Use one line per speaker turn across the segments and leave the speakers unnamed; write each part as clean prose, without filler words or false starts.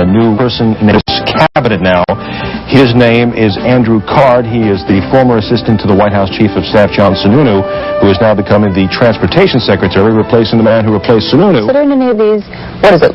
a new person in his cabinet now. His name is Andrew Card. He is the former assistant to the White House Chief of Staff, John Sununu, who is now becoming the Transportation Secretary, replacing the man who replaced Sununu.
Considering any of these,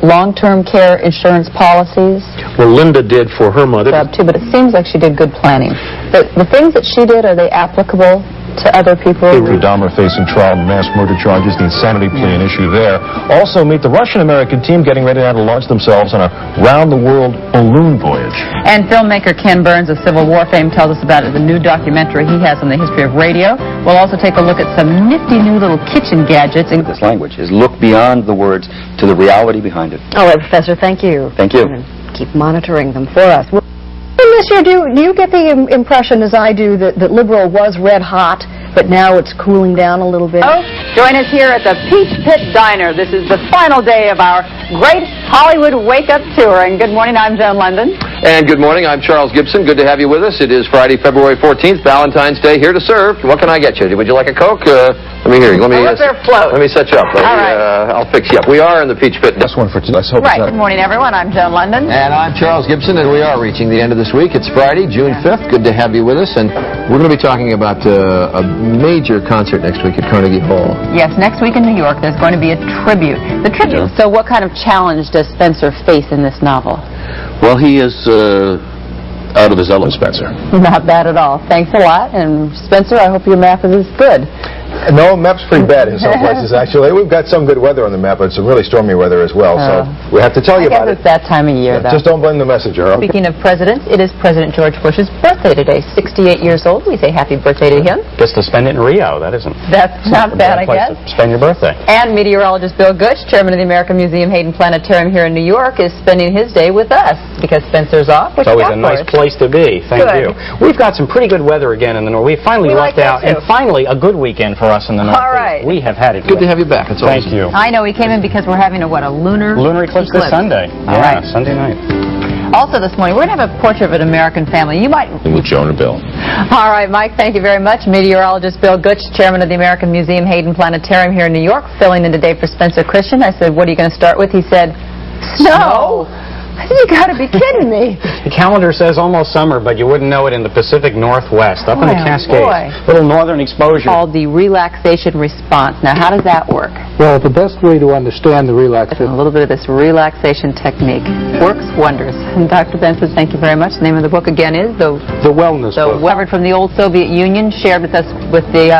long-term care insurance policies?
Well, Linda did for her mother.
Too, but it seems like she did good planning. The things that she did, are they applicable to other people?
Drew Dahmer facing trial on mass murder charges, the insanity plea an issue there. Also meet the Russian-American team getting ready now to launch themselves on a round-the-world balloon voyage.
And filmmaker Ken Burns of Civil War fame tells us about the new documentary he has on the history of radio. We'll also take a look at some nifty new little kitchen gadgets.
This language is look beyond the words to the reality behind it.
All right, Professor, thank you.
Thank you.
Keep monitoring them for us. This year, do you get the impression, as I do, that Liberal was red hot, but now it's cooling down a little bit?
Oh, join us here at the Peach Pit Diner. This is the final day of our great Hollywood wake-up tour. And good morning, I'm Joan London.
And good morning, I'm Charles Gibson. Good to have you with us. It is Friday, February 14th, Valentine's Day, here to serve. What can I get you? Would you like a Coke? Let me hear you. Let me set you up. I'll fix you up. We are in the Peach Pit.
That's one for today.
Right. Good morning, everyone. I'm Joan London.
And I'm Charles Gibson, and we are reaching the end of this week. It's Friday, June 5th. Good to have you with us. And we're going to be talking about a major concert next week at Carnegie Hall.
Yes, next week in New York, there's going to be a tribute. The tribute.
Yeah.
So what kind of challenge does Spencer face in this novel?
Well, he is out of his element, Spencer.
Not bad at all. Thanks a lot. And Spencer, I hope your math is good.
No, map's pretty bad in some places, actually. We've got some good weather on the map, but some really stormy weather as well, so we have to tell you about it.
It's that time of year, though.
Just don't blame the messenger. Okay?
Speaking of presidents, it is President George Bush's birthday today, 68 years old. We say happy birthday to him.
Gets to spend it in Rio. That isn't.
That's not bad, I guess.
Spend your birthday.
And meteorologist Bill Gutsch, chairman of the American Museum Hayden Planetarium here in New York, is spending his day with us because Spencer's off.
It's always a nice place to be. Thank you. We've got some pretty good weather again in the north. We finally lucked out, and finally a good weekend for us in the north.
All right.
We have had it
Good to have you back. It's awesome.
Thank you.
I know we came in because we're having a lunar
eclipse this Sunday.
All right.
Sunday night.
Also this morning, we're going to have a portrait of an American family. You might...
With Joan and Bill.
All right, Mike, thank you very much. Meteorologist Bill Gutsch, chairman of the American Museum Hayden Planetarium here in New York, filling in today for Spencer Christian. I said, what are you going to start with? He said, snow. I said, you got to be kidding me.
The calendar says almost summer, but you wouldn't know it in the Pacific Northwest, up in the Cascades. Little northern exposure.
Called the relaxation response. Now, how does that work?
Well, the best way to understand the relaxation...
A little bit of this relaxation technique. Works wonders. And Dr. Benson, thank you very much. The name of the book again is
The Wellness Book.
Covered from the old Soviet Union, shared with us with the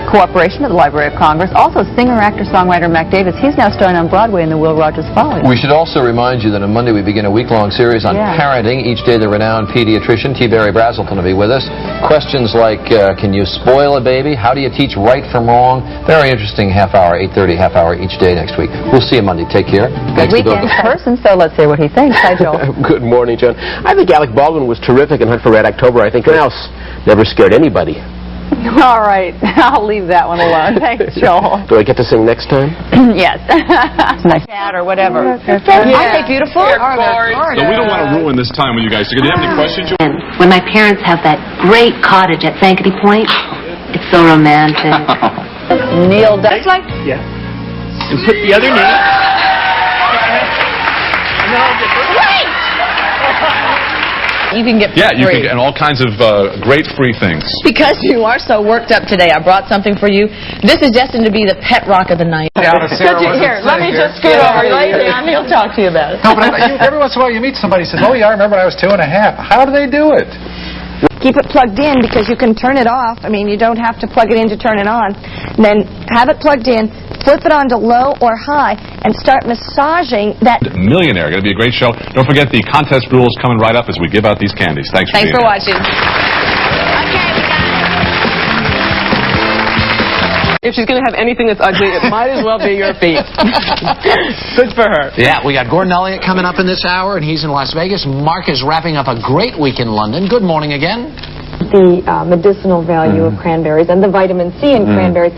cooperation of the Library of Congress. Also, singer, actor, songwriter Mac Davis. He's now starring on Broadway in the Will Rogers Follies.
We should also remind you that on Monday we begin a week-long series on parenting. Each day the renowned pediatrician T. Barry Brazelton will be with us. Questions like, can you spoil a baby? How do you teach right from wrong? Very interesting half hour, 8:30, half hour each day next week. We'll see you Monday. Take care.
Good weekend person, so let's hear what he thinks. Hi, Joel.
Good morning, John. I think Alec Baldwin was terrific in Hunt for Red October. I think Mouse never scared anybody.
All right. I'll leave that one alone. Thanks, Joel.
Do I get to sing next time?
Yes. Nice cat or whatever.
Aren't they beautiful?
So we don't want to ruin this time with you guys. So do you have any questions?
When my parents have that great cottage at Sankaty Point, it's so romantic.
Neil Dutch.
Yeah. And put the other knee.
You can get
you can get all kinds of great free things.
Because you are so worked up today, I brought something for you. This is destined to be the pet rock of the night.
Here, let me just scoot over. Lay down. He'll talk to you about it.
No, but every once in a while you meet somebody who says, oh, yeah, I remember when I was 2.5. How do they do it?
Keep it plugged in because you can turn it off. I mean, you don't have to plug it in to turn it on. And then have it plugged in, flip it on to low or high, and start massaging that.
Millionaire. Going to be a great show. Don't forget the contest rules coming right up as we give out these candies. Thanks for being here.
watching.
If she's going to have anything that's ugly, it might as well be your feet. Good for her.
Yeah, we got Gordon Elliott coming up in this hour, and he's in Las Vegas. Mark is wrapping up a great week in London. Good morning again.
The medicinal value of cranberries and the vitamin C in cranberries.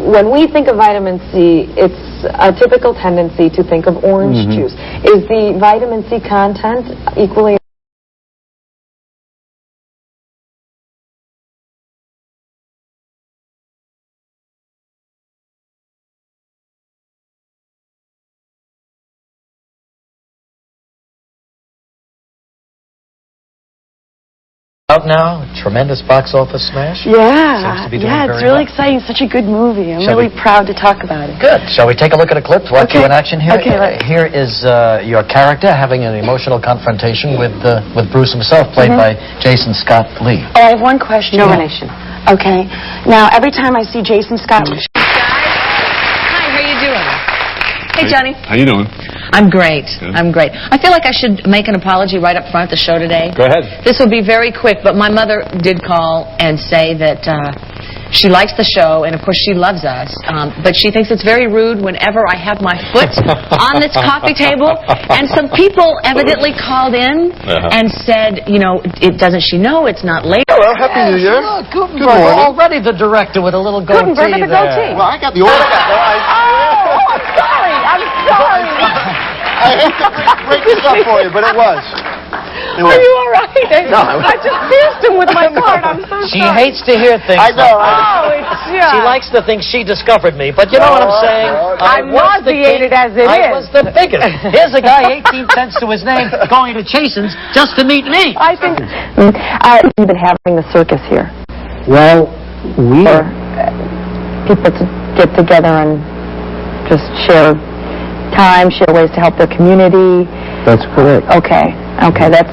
When we think of vitamin C, it's a typical tendency to think of orange juice. Is the vitamin C content equally
Out now, tremendous box office smash.
Yeah,
Seems to be doing
it's
very
really
well.
exciting. Such a good movie. I'm
Shall
really
we-
proud to talk about it.
Good. Shall we take a look at a clip to watch
Okay.
you in action here?
Okay, let's-
Here is your character having an emotional confrontation with Bruce himself, played by Jason Scott Lee.
Oh, I have one question.
No relation.
Okay. Now, every time I see Jason Scott...
Hi, how you doing? Hey, Johnny.
How you doing?
I'm great. I'm great. I feel like I should make an apology right up front at the show today.
Go ahead.
This will be very quick, but my mother did call and say that she likes the show, and of course she loves us, but she thinks it's very rude whenever I have my foot on this coffee table. And some people evidently called in and said, you know, doesn't she know it's not late?
Hello, Happy New Year.
Good morning. Already the director with a little goatee
Gutenberg with a goatee.
Well, I got the order. I hate to break this up for you, but it was.
Are you all right?
No.
I just pierced him with my card. I'm so
She
sorry.
hates to hear things.
I know.
Oh, it's just...
She likes to think she discovered me, but you know what I'm saying?
I'm nauseated as it
I
is.
was the biggest. Here's a guy, 18 cents to his name, going to Chasen's just to meet me.
I think...
You've been having the circus here.
Well, we...
For people to get together and just share time, share ways to help their community.
That's correct.
Okay, that's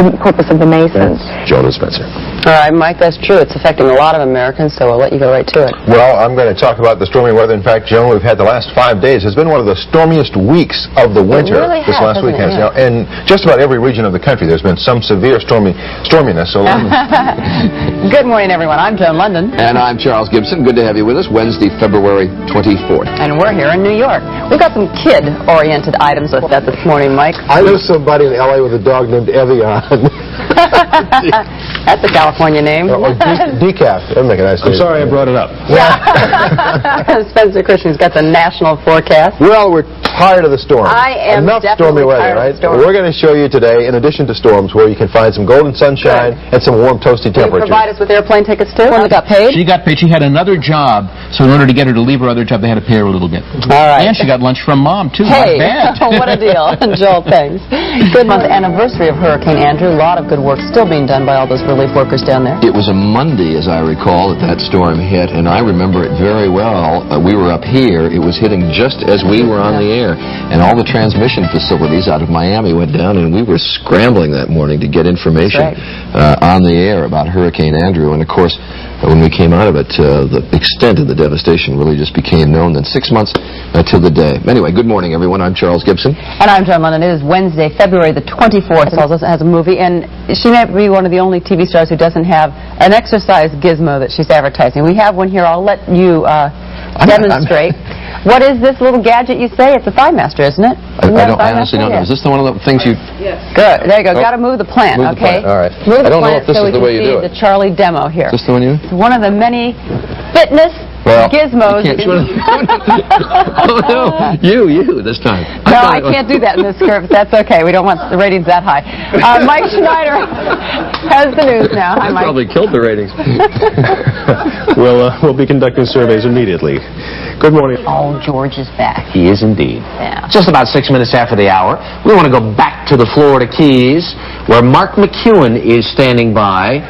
the purpose of the Masons.
Jonah Spencer.
All right, Mike, that's true. It's affecting a lot of Americans, so I'll let you go right to it.
Well, I'm going to talk about the stormy weather. In fact, Joan, we've had the last 5 days. It's been one of the stormiest weeks of the winter
really
this
has,
last
hasn't
weekend.
it?
You know, in just about every region of the country, there's been some severe storminess. So
Good morning, everyone. I'm Joan London.
And I'm Charles Gibson. Good to have you with us. Wednesday, February 24th.
And we're here in New York. We've got some kid-oriented items with that this morning, Mike.
I know somebody in L.A. with a dog named Evian.
That's a California name.
Decaf. That'd make a nice
I'm sorry I brought it up.
Spencer Christian's got the national forecast.
Well, we're tired of the storm.
I am
Enough
definitely
stormy weather,
tired of
right?
the storm.
We're going to show you today, in addition to storms, where you can find some golden sunshine and some warm, toasty
Will you
temperatures.
provide us with airplane tickets, too? One that got paid?
She got paid. She had another job, so in order to get her to leave her other job, they had to pay her a little bit.
All right.
And she got lunch from Mom, too.
Hey,
Not bad.
what a deal. Joel, thanks. Good month anniversary of Hurricane Andrew. A lot of good work still being done by all those relief workers down there.
It was a Monday, as I recall, that storm hit, and I remember it very well. We were up here. It was hitting just as we were on the air, and all the transmission facilities out of Miami went down, and we were scrambling that morning to get information on the air about Hurricane Andrew. And, of course, when we came out of it, the extent of the devastation really just became known. Then 6 months till the day. Anyway, good morning, everyone. I'm Charles Gibson.
And I'm Joan London. It is Wednesday, February the 24th. It also has a movie, and she may be one of the only TV stars who doesn't have an exercise gizmo that she's advertising. We have one here. I'll let you demonstrate. What is this little gadget you say? It's a ThighMaster, isn't it?
I honestly don't know. Is this one of the things you...
Yes. Good. There you go.
Oh.
Got to move the plant,
Move the
okay?
plant. All right.
Move the
I don't know
plant
if this
so
is
we
the
can
way you
see
do it.
the Charlie demo here.
Is this the one you...
It's one of the many fitness gizmos.
You can't oh, no. You, this time.
No, I can't do that in this script. That's okay. We don't want the ratings that high. Mike Schneider has the news now. Hi, Mike.
Probably killed the ratings. We'll be conducting surveys immediately. Good morning.
Oh, George is back.
He is indeed.
Yeah.
Just about 6 minutes after the hour, we want to go back to the Florida Keys, where Mark McEwen is standing by